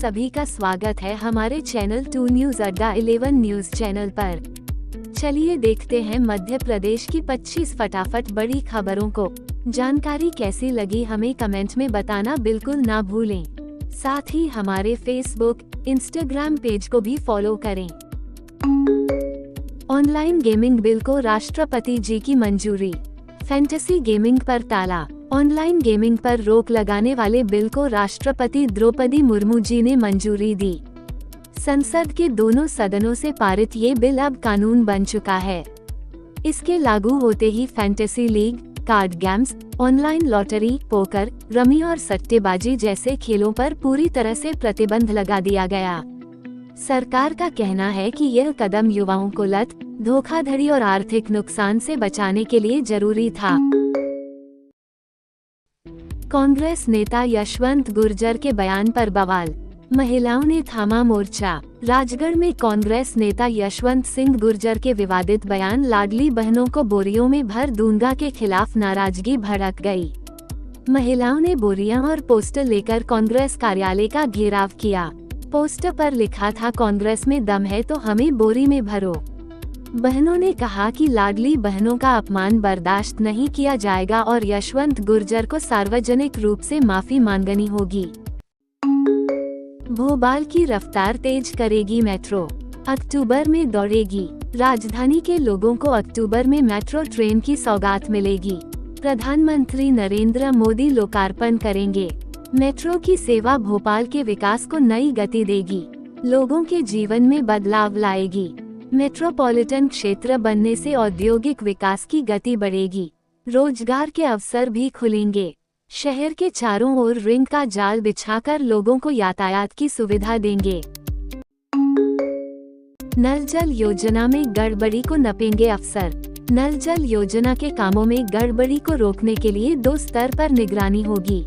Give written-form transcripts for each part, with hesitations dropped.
सभी का स्वागत है हमारे चैनल 2 न्यूज अड्डा 11 न्यूज चैनल पर। चलिए देखते हैं मध्य प्रदेश की 25 फटाफट बड़ी खबरों को। जानकारी कैसी लगी हमें कमेंट में बताना बिल्कुल ना भूलें। साथ ही हमारे फेसबुक, इंस्टाग्राम पेज को भी फॉलो करें। ऑनलाइन गेमिंग बिल को राष्ट्रपति जी की मंजूरी। फैंटेसी गेमिंग पर ताला। ऑनलाइन गेमिंग पर रोक लगाने वाले बिल को राष्ट्रपति द्रौपदी मुर्मू जी ने मंजूरी दी। संसद के दोनों सदनों से पारित ये बिल अब कानून बन चुका है। इसके लागू होते ही fantasy league, card games, online lottery, poker, rummy और सट्टेबाजी जैसे खेलों पर पूरी तरह से प्रतिबंध लगा दिया गया। सरकार का कहना है कि यह कदम युवाओं को लत, धोखाधड़ी और आर्थिक नुकसान से बचाने के लिए जरूरी था। कांग्रेस नेता यशवंत गुर्जर के बयान पर बवाल। महिलाओं ने थामा मोर्चा। राजगढ़ में कांग्रेस नेता यशवंत सिंह गुर्जर के विवादित बयान लाडली बहनों को बोरियों में भर दूंगा के खिलाफ नाराजगी भड़क गई। महिलाओं ने बोरियां और पोस्टर लेकर कांग्रेस कार्यालय का घेराव किया। पोस्टर पर लिखा था, कांग्रेस में दम है तो हमें बोरी में भरो। बहनों ने कहा कि लाडली बहनों का अपमान बर्दाश्त नहीं किया जाएगा और यशवंत गुर्जर को सार्वजनिक रूप से माफी मांगनी होगी। भोपाल की रफ्तार तेज करेगी मेट्रो। अक्टूबर में दौड़ेगी। राजधानी के लोगों को अक्टूबर में मेट्रो ट्रेन की सौगात मिलेगी। प्रधानमंत्री नरेंद्र मोदी लोकार्पण करेंगे। मेट्रो की सेवा भोपाल के विकास को नई गति देगी, लोगों के जीवन में बदलाव लाएगी। मेट्रोपॉलिटन क्षेत्र बनने से औद्योगिक विकास की गति बढ़ेगी, रोजगार के अवसर भी खुलेंगे। शहर के चारों ओर रिंग का जाल बिछाकर लोगों को यातायात की सुविधा देंगे। नल जल योजना में गड़बड़ी को नपेंगे अफसर। नल जल योजना के कामों में गड़बड़ी को रोकने के लिए 2 स्तर पर निगरानी होगी।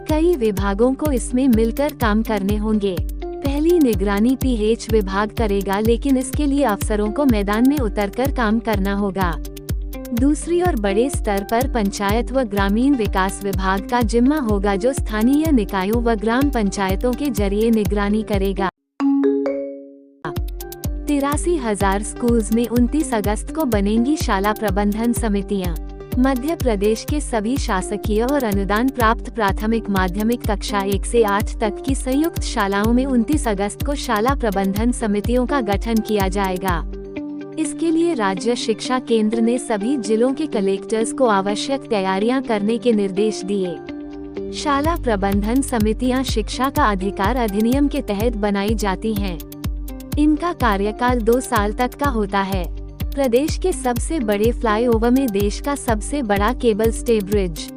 कई विभागों को इसमें मिलकर काम करने होंगे। पहली निगरानी पीएच विभाग करेगा, लेकिन इसके लिए अफसरों को मैदान में उतरकर काम करना होगा। दूसरी और बड़े स्तर पर पंचायत व ग्रामीण विकास विभाग का जिम्मा होगा, जो स्थानीय निकायों व ग्राम पंचायतों के जरिए निगरानी करेगा। 83,000 स्कूल्स में 29 अगस्त को बनेंगी शाला प्रबंधन समितियां। मध्य प्रदेश के सभी शासकीय और अनुदान प्राप्त प्राथमिक माध्यमिक कक्षा 1 से 8 तक की संयुक्त शालाओं में 29 अगस्त को शाला प्रबंधन समितियों का गठन किया जाएगा। इसके लिए राज्य शिक्षा केंद्र ने सभी जिलों के कलेक्टर्स को आवश्यक तैयारियां करने के निर्देश दिए। शाला प्रबंधन समितियां शिक्षा का अधिकार अधिनियम के तहत बनाई जाती हैं। इनका कार्यकाल 2 साल तक का होता है। प्रदेश के सबसे बड़े फ्लाईओवर में देश का सबसे बड़ा केबल स्टे ब्रिज।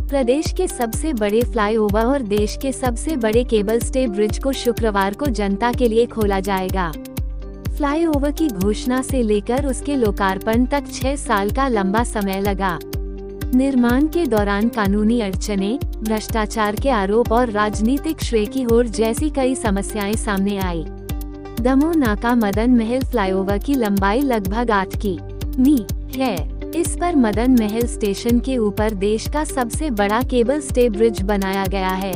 प्रदेश के सबसे बड़े फ्लाईओवर और देश के सबसे बड़े केबल स्टे ब्रिज को शुक्रवार को जनता के लिए खोला जाएगा। फ्लाईओवर की घोषणा से लेकर उसके लोकार्पण तक 6 साल का लंबा समय लगा। निर्माण के दौरान कानूनी अड़चनें, भ्रष्टाचार के आरोप और राजनीतिक श्रेय की होड़ जैसी कई समस्याएं सामने आई। दमोह नाका मदन महल फ्लाईओवर की लंबाई लगभग 8 किमी है। इस पर मदन महल स्टेशन के ऊपर देश का सबसे बड़ा केबल स्टे ब्रिज बनाया गया है।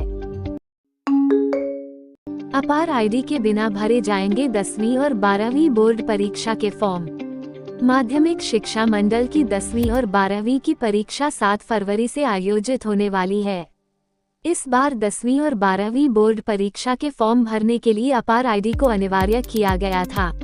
अपार आईडी के बिना भरे जाएंगे 10वीं और 12वीं बोर्ड परीक्षा के फॉर्म। माध्यमिक शिक्षा मंडल की 10वीं और 12वीं की परीक्षा 7 फरवरी से आयोजित होने वाली है। इस बार 10वीं और 12वीं बोर्ड परीक्षा के फॉर्म भरने के लिए अपार आईडी को अनिवार्य किया गया था।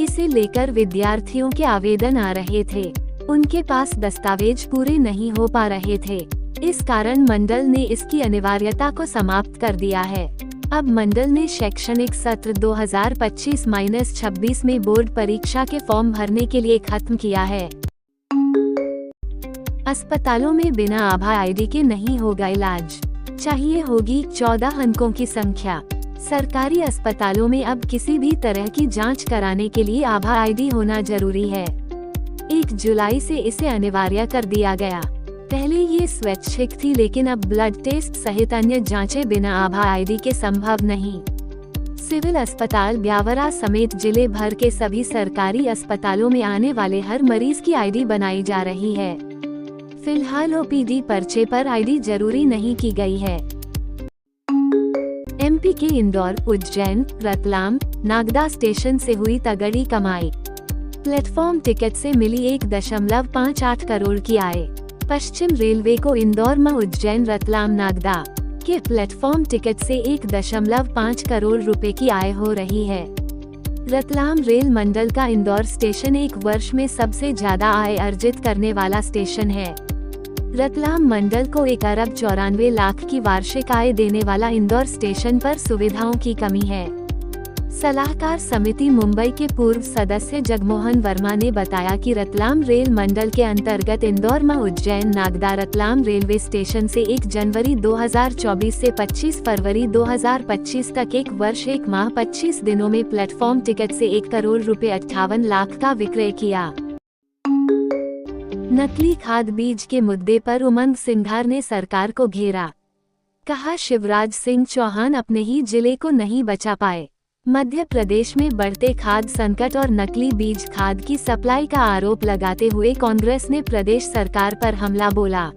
इसे लेकर विद्यार्थियों के आवेदन आ रहे थे, उनके पास दस्तावेज पूरे नहीं हो पा रहे थे। इस कारण मंडल ने इसकी अनिवार्यता को समाप्त कर दिया है। अब मंडल ने शैक्षणिक सत्र 2025-26 में बोर्ड परीक्षा के फॉर्म भरने के लिए खत्म किया है। अस्पतालों में बिना आभा आईडी के नहीं होगा इलाज, चाहिए होगी 14 अंकों की संख्या। सरकारी अस्पतालों में अब किसी भी तरह की जांच कराने के लिए आभा आईडी होना जरूरी है। 1 जुलाई से इसे अनिवार्य कर दिया गया। पहले ये स्वैच्छिक थी, लेकिन अब ब्लड टेस्ट सहित अन्य जांचें बिना आभा आईडी के संभव नहीं। सिविल अस्पताल ब्यावरा समेत जिले भर के सभी सरकारी अस्पतालों में आने वाले हर मरीज की आईडी बनाई जा रही है। फिलहाल ओपीडी पर्चे पर आईडी जरूरी नहीं की गई है। एमपी के इंदौर, उज्जैन, रतलाम, नागदा स्टेशन से हुई तगड़ी कमाई। प्लेटफॉर्म टिकट से मिली 1.58 करोड़ की आय। पश्चिम रेलवे को इंदौर में उज्जैन, रतलाम, नागदा के प्लेटफॉर्म टिकट से 1.5 करोड़ रुपए की आय हो रही है। रतलाम रेल मंडल का इंदौर स्टेशन एक वर्ष में सबसे ज्यादा आय अर्जित करने वाला स्टेशन है। रतलाम मंडल को 1,94,00,000 की वार्षिक आय देने वाला इंदौर स्टेशन पर सुविधाओं की कमी है। सलाहकार समिति मुंबई के पूर्व सदस्य जगमोहन वर्मा ने बताया कि रतलाम रेल मंडल के अंतर्गत इंदौर में उज्जैन, नागदा, रतलाम रेलवे स्टेशन से 1 जनवरी 2024 से 25 फरवरी 2025 तक एक वर्ष 1 माह 25 दिनों में प्लेटफॉर्म टिकट से 1 करोड़ रुपए 58 लाख का विक्रय किया। नकली खाद बीज के मुद्दे पर उमंग सिंघार ने सरकार को घेरा। कहा, शिवराज सिंह चौहान अपने ही जिले को नहीं बचा पाए। मध्य प्रदेश में बढ़ते खाद संकट और नकली बीज खाद की सप्लाई का आरोप लगाते हुए कांग्रेस ने प्रदेश सरकार पर हमला बोला।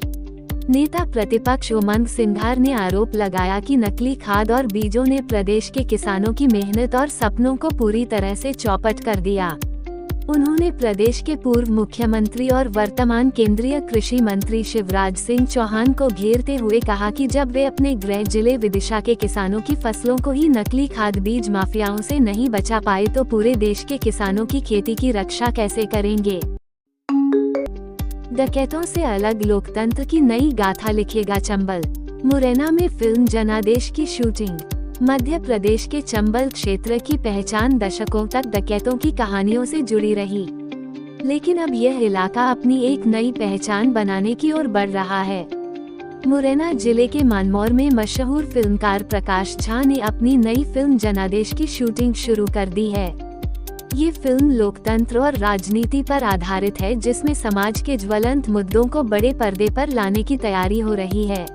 नेता प्रतिपक्ष उमंग सिंघार ने आरोप लगाया कि नकली खाद और बीजों ने प्रदेश के किसानों की मेहनत और सपनों को पूरी तरह से चौपट कर दिया। उन्होंने प्रदेश के पूर्व मुख्यमंत्री और वर्तमान केंद्रीय कृषि मंत्री शिवराज सिंह चौहान को घेरते हुए कहा कि जब वे अपने गृह जिले विदिशा के किसानों की फसलों को ही नकली खाद बीज माफियाओं से नहीं बचा पाए तो पूरे देश के किसानों की खेती की रक्षा कैसे करेंगे। डकैतों से अलग लोकतंत्र की नई गाथा लिखेगा चंबल। मुरैना में फिल्म जनादेश की शूटिंग। मध्य प्रदेश के चंबल क्षेत्र की पहचान दशकों तक डकैतों की कहानियों से जुड़ी रही, लेकिन अब यह इलाका अपनी एक नई पहचान बनाने की ओर बढ़ रहा है। मुरैना जिले के मानमौर में मशहूर फिल्मकार प्रकाश झा ने अपनी नई फिल्म जनादेश की शूटिंग शुरू कर दी है। ये फिल्म लोकतंत्र और राजनीति पर आधारित है, जिसमें समाज के ज्वलंत मुद्दों को बड़े पर्दे पर लाने की तैयारी हो रही है।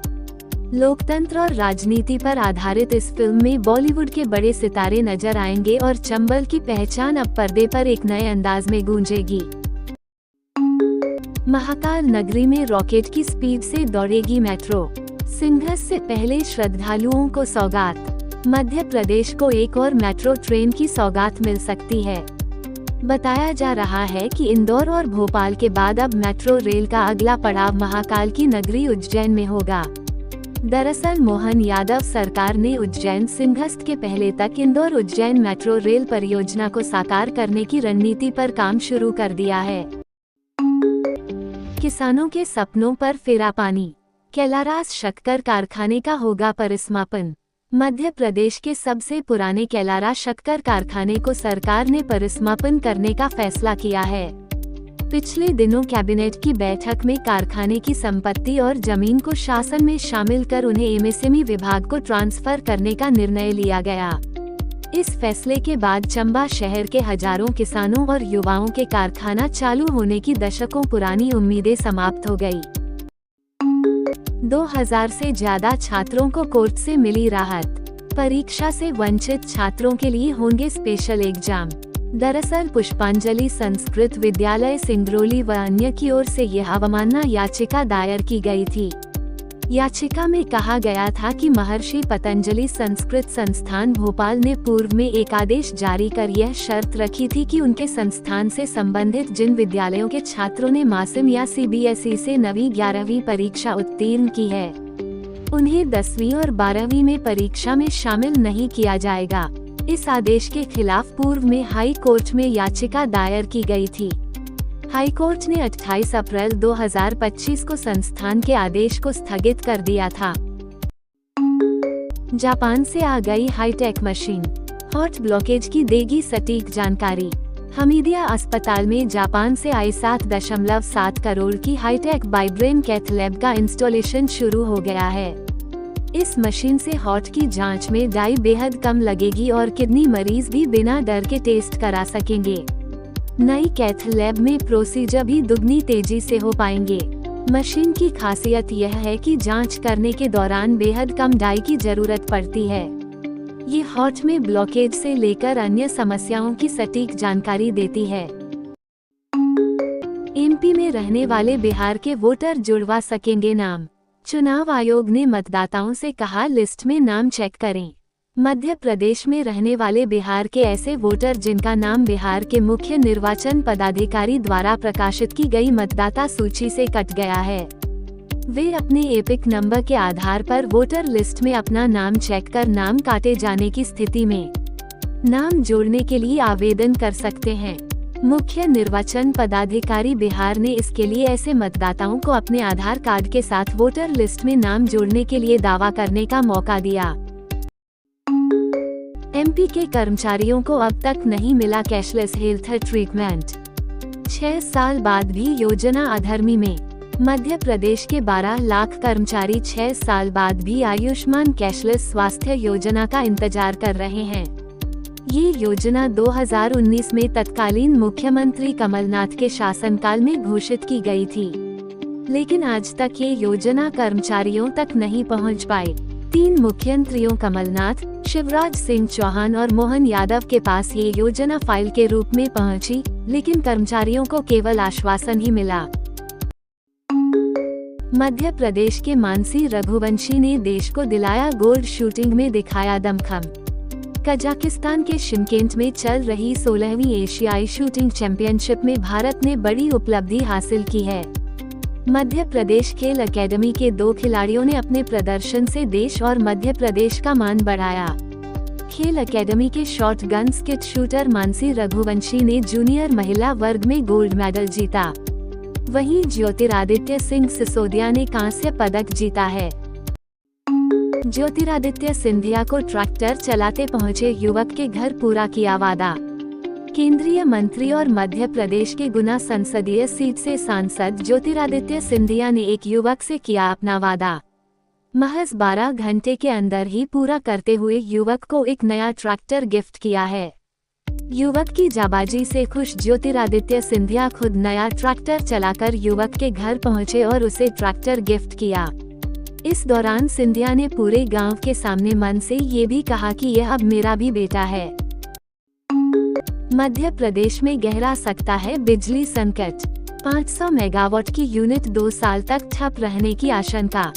लोकतंत्र और राजनीति पर आधारित इस फिल्म में बॉलीवुड के बड़े सितारे नजर आएंगे और चंबल की पहचान अब पर्दे पर एक नए अंदाज में गूंजेगी। महाकाल नगरी में रॉकेट की स्पीड से दौड़ेगी मेट्रो। सिंघस से पहले श्रद्धालुओं को सौगात। मध्य प्रदेश को एक और मेट्रो ट्रेन की सौगात मिल सकती है। बताया जा रहा है कि इंदौर और भोपाल के बाद अब मेट्रो रेल का अगला पड़ाव महाकाल की नगरी उज्जैन में होगा। दरअसल मोहन यादव सरकार ने उज्जैन सिंघस्त के पहले तक इंदौर उज्जैन मेट्रो रेल परियोजना को साकार करने की रणनीति पर काम शुरू कर दिया है। किसानों के सपनों पर फेरा पानी। कैलारास शक्कर कारखाने का होगा परिसमापन। मध्य प्रदेश के सबसे पुराने कैलारा शक्कर कारखाने को सरकार ने परिसमापन करने का फैसला किया है। पिछले दिनों कैबिनेट की बैठक में कारखाने की संपत्ति और जमीन को शासन में शामिल कर उन्हें एमएसएमई विभाग को ट्रांसफर करने का निर्णय लिया गया। इस फैसले के बाद चंबा शहर के हजारों किसानों और युवाओं के कारखाना चालू होने की दशकों पुरानी उम्मीदें समाप्त हो गई। 2000 से ज्यादा छात्रों को कोर्ट से मिली राहत। परीक्षा से वंचित छात्रों के लिए होंगे स्पेशल एग्जाम। दरअसल पुष्पांजलि संस्कृत विद्यालय सिंगरौली व अन्य की ओर से यह अवमानना याचिका दायर की गई थी। याचिका में कहा गया था कि महर्षि पतंजलि संस्कृत संस्थान भोपाल ने पूर्व में एक आदेश जारी कर यह शर्त रखी थी कि उनके संस्थान से संबंधित जिन विद्यालयों के छात्रों ने मासिम या सीबीएसई से 9वीं 11वीं परीक्षा उत्तीर्ण की है, उन्हें 10वीं और 12वीं में परीक्षा में शामिल नहीं किया जाएगा। इस आदेश के खिलाफ पूर्व में हाई कोर्ट में याचिका दायर की गई थी। हाई कोर्ट ने 28 अप्रैल 2025 को संस्थान के आदेश को स्थगित कर दिया था। जापान से आ गई हाईटेक मशीन, हॉट ब्लॉकेज की देगी सटीक जानकारी। हमीदिया अस्पताल में जापान से आई 7.7 करोड़ की हाईटेक बाइब्रेन कैथ लैब का इंस्टॉलेशन शुरू हो गया है। इस मशीन से हार्ट की जांच में डाई बेहद कम लगेगी और किडनी मरीज भी बिना डर के टेस्ट करा सकेंगे। नई कैथ लैब में प्रोसीजर भी दुगनी तेजी से हो पाएंगे। मशीन की खासियत यह है कि जांच करने के दौरान बेहद कम डाई की जरूरत पड़ती है। ये हार्ट में ब्लॉकेज से लेकर अन्य समस्याओं की सटीक जानकारी देती है। एमपी में रहने वाले बिहार के वोटर जुड़वा सकेंगे नाम। चुनाव आयोग ने मतदाताओं से कहा लिस्ट में नाम चेक करें। मध्य प्रदेश में रहने वाले बिहार के ऐसे वोटर जिनका नाम बिहार के मुख्य निर्वाचन पदाधिकारी द्वारा प्रकाशित की गई मतदाता सूची से कट गया है, वे अपने एपिक नंबर के आधार पर वोटर लिस्ट में अपना नाम चेक कर नाम काटे जाने की स्थिति में नाम जोड़ने के लिए आवेदन कर सकते हैं। मुख्य निर्वाचन पदाधिकारी बिहार ने इसके लिए ऐसे मतदाताओं को अपने आधार कार्ड के साथ वोटर लिस्ट में नाम जोड़ने के लिए दावा करने का मौका दिया। एमपी के कर्मचारियों को अब तक नहीं मिला कैशलेस हेल्थ ट्रीटमेंट, 6 साल बाद भी योजना अधर्मी में। मध्य प्रदेश के 12 लाख कर्मचारी 6 साल बाद भी आयुष्मान कैशलेस स्वास्थ्य योजना का इंतजार कर रहे हैं। ये योजना 2019 में तत्कालीन मुख्यमंत्री कमलनाथ के शासनकाल में घोषित की गई थी, लेकिन आज तक ये योजना कर्मचारियों तक नहीं पहुंच पाई। 3 मुख्यमंत्रियों कमलनाथ, शिवराज सिंह चौहान और मोहन यादव के पास ये योजना फाइल के रूप में पहुंची, लेकिन कर्मचारियों को केवल आश्वासन ही मिला। मध्य प्रदेश के मानसी रघुवंशी ने देश को दिलाया गोल्ड, शूटिंग में दिखाया दमखम। कजाकिस्तान के शिमकेंट में चल रही 16वीं एशियाई शूटिंग चैंपियनशिप में भारत ने बड़ी उपलब्धि हासिल की है। मध्य प्रदेश खेल अकेडमी के 2 खिलाड़ियों ने अपने प्रदर्शन से देश और मध्य प्रदेश का मान बढ़ाया। खेल अकेडमी के short gun skit shooter Mansi Raghuvanshi ने जूनियर महिला वर्ग में गोल्ड मेडल जीता। वहीं ज्योतिरादित्य सिंह सिसोदिया ने कांस्य पदक जीता है। ज्योतिरादित्य सिंधिया को ट्रैक्टर चलाते पहुंचे युवक के घर पूरा किया वादा। केंद्रीय मंत्री और मध्य प्रदेश के गुना संसदीय सीट से सांसद ज्योतिरादित्य सिंधिया ने एक युवक से किया अपना वादा। महज 12 घंटे के अंदर ही पूरा करते हुए युवक को एक नया ट्रैक्टर गिफ्ट किया है। युवक की जाबाजी से खुश ज्योतिरादित्य सिंधिया खुद नया ट्रैक्टर चलाकर युवक के घर पहुंचे और उसे ट्रैक्टर गिफ्ट किया। इस दौरान सिंधिया ने पूरे गांव के सामने मन से ये भी कहा कि यह अब मेरा भी बेटा है। मध्य प्रदेश में गहरा सकता है बिजली संकट, 500 मेगावाट की यूनिट 2 साल तक ठप रहने की आशंका।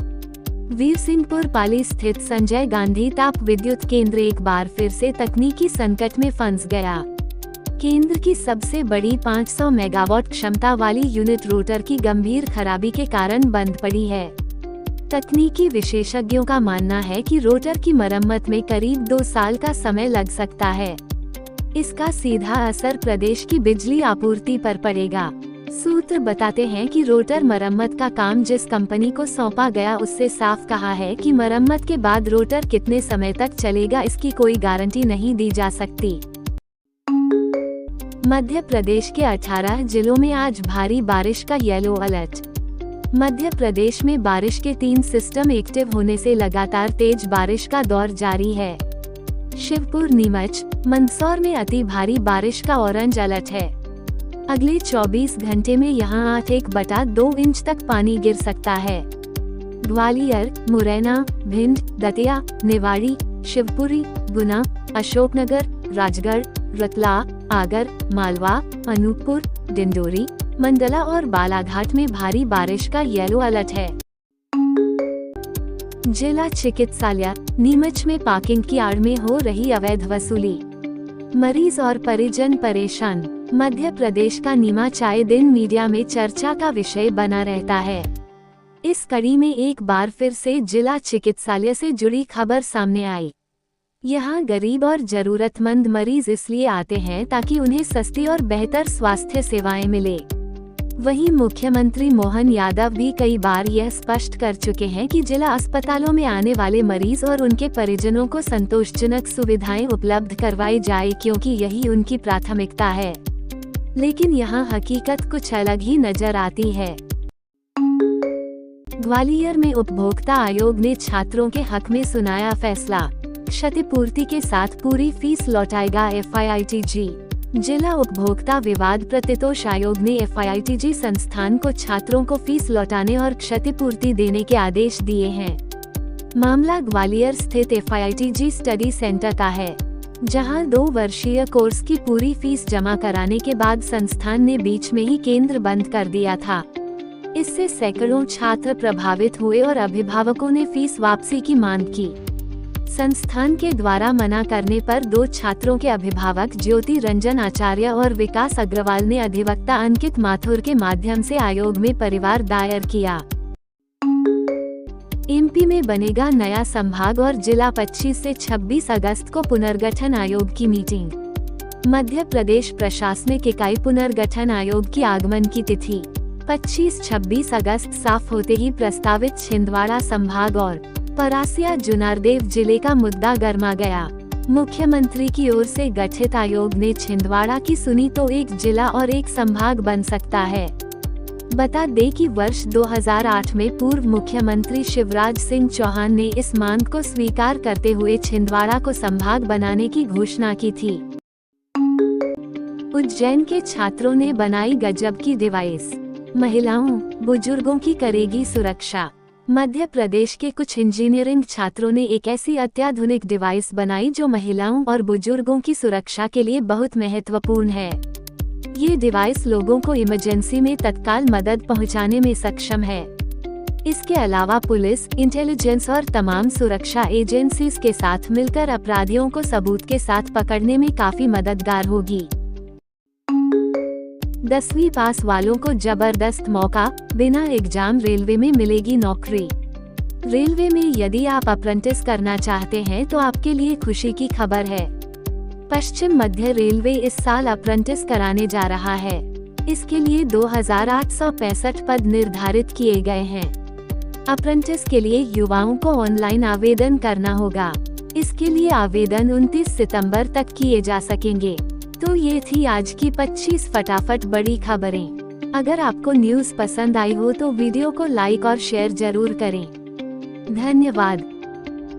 वीरसिंहपुर पाली स्थित संजय गांधी ताप विद्युत केंद्र एक बार फिर से तकनीकी संकट में फंस गया। केंद्र की सबसे बड़ी 500 मेगावाट क्षमता वाली यूनिट रोटर की गंभीर खराबी के कारण बंद पड़ी है। तकनीकी विशेषज्ञों का मानना है कि रोटर की मरम्मत में करीब 2 साल का समय लग सकता है। इसका सीधा असर प्रदेश की बिजली आपूर्ति पर पड़ेगा। सूत्र बताते हैं कि रोटर मरम्मत का काम जिस कंपनी को सौंपा गया उससे साफ कहा है कि मरम्मत के बाद रोटर कितने समय तक चलेगा इसकी कोई गारंटी नहीं दी जा सकती। मध्य प्रदेश के 18 जिलों में आज भारी बारिश का येलो अलर्ट। मध्य प्रदेश में बारिश के 3 सिस्टम एक्टिव होने से लगातार तेज बारिश का दौर जारी है। शिवपुर, नीमच, मंदसौर में अति भारी बारिश का ऑरेंज अलर्ट है। अगले 24 घंटे में यहां 8.2 इंच तक पानी गिर सकता है। ग्वालियर, मुरैना, भिंड, दतिया, निवाड़ी, शिवपुरी, गुना, अशोकनगर, राजगढ़, रतला, आगर, मालवा, अनूपपुर, डिंडोरी, मंडला और बालाघाट में भारी बारिश का येलो अलर्ट है। जिला चिकित्सालय नीमच में पार्किंग की आड़ में हो रही अवैध वसूली, मरीज और परिजन परेशान। मध्य प्रदेश का नीमा चाय दिन मीडिया में चर्चा का विषय बना रहता है। इस कड़ी में एक बार फिर से जिला चिकित्सालय से जुड़ी खबर सामने आई। यहाँ गरीब और जरूरतमंद मरीज इसलिए आते हैं ताकि उन्हें सस्ती और बेहतर स्वास्थ्य सेवाएं मिले। वहीं मुख्यमंत्री मोहन यादव भी कई बार यह स्पष्ट कर चुके हैं कि जिला अस्पतालों में आने वाले मरीज और उनके परिजनों को संतोषजनक सुविधाएं उपलब्ध करवाई जाए, क्योंकि यही उनकी प्राथमिकता है। लेकिन यहाँ हकीकत कुछ अलग ही नजर आती है। ग्वालियर में उपभोक्ता आयोग ने छात्रों के हक में सुनाया फैसला, क्षतिपूर्ति के साथ पूरी फीस लौटाएगा FIITG। जिला उपभोक्ता विवाद प्रतितोष आयोग ने FIITG संस्थान को छात्रों को फीस लौटाने और क्षतिपूर्ति देने के आदेश दिए हैं। मामला ग्वालियर स्थित FIITG स्टडी सेंटर का है, जहां 2 वर्षीय कोर्स की पूरी फीस जमा कराने के बाद संस्थान ने बीच में ही केंद्र बंद कर दिया था। इससे सैकड़ों छात्र प्रभावित हुए और अभिभावकों ने फीस वापसी की मांग की। संस्थान के द्वारा मना करने पर 2 छात्रों के अभिभावक ज्योति रंजन आचार्य और विकास अग्रवाल ने अधिवक्ता अंकित माथुर के माध्यम से आयोग में परिवार दायर किया। एमपी में बनेगा नया संभाग और जिला। 25 से 26 अगस्त को पुनर्गठन आयोग की मीटिंग। मध्य प्रदेश प्रशासनिक इकाई पुनर्गठन आयोग की आगमन की तिथि 25-26 अगस्त। साफ होते ही प्रस्तावित छिंदवाड़ा संभाग और परासिया जुन्नरदेव जिले का मुद्दा गर्मा गया। मुख्यमंत्री की ओर से गठित आयोग ने छिंदवाड़ा की सुनी तो एक जिला और एक संभाग बन सकता है। बता दें कि वर्ष 2008 में पूर्व मुख्यमंत्री शिवराज सिंह चौहान ने इस मांग को स्वीकार करते हुए छिंदवाड़ा को संभाग बनाने की घोषणा की थी। उज्जैन के छात्रों ने बनाई गजब की डिवाइस, महिलाओं बुजुर्गों की करेगी सुरक्षा। मध्य प्रदेश के कुछ इंजीनियरिंग छात्रों ने एक ऐसी अत्याधुनिक डिवाइस बनाई जो महिलाओं और बुजुर्गों की सुरक्षा के लिए बहुत महत्वपूर्ण है। ये डिवाइस लोगों को इमरजेंसी में तत्काल मदद पहुंचाने में सक्षम है। इसके अलावा पुलिस, इंटेलिजेंस और तमाम सुरक्षा एजेंसीज के साथ मिलकर अपराधियों को सबूत के साथ पकड़ने में काफी मददगार होगी। 10वीं पास वालों को जबरदस्त मौका, बिना एग्जाम रेलवे में मिलेगी नौकरी। रेलवे में यदि आप अप्रेंटिस करना चाहते हैं तो आपके लिए खुशी की खबर है। पश्चिम मध्य रेलवे इस साल अप्रेंटिस कराने जा रहा है। इसके लिए 2865 पद निर्धारित किए गए हैं। अप्रेंटिस के लिए युवाओं को ऑनलाइन आवेदन करना होगा। इसके लिए आवेदन 29 सितंबर तक किए जा सकेंगे। तो ये थी आज की 25 फटाफट बड़ी खबरें। अगर आपको न्यूज़ पसंद आई हो तो वीडियो को लाइक और शेयर जरूर करें। धन्यवाद।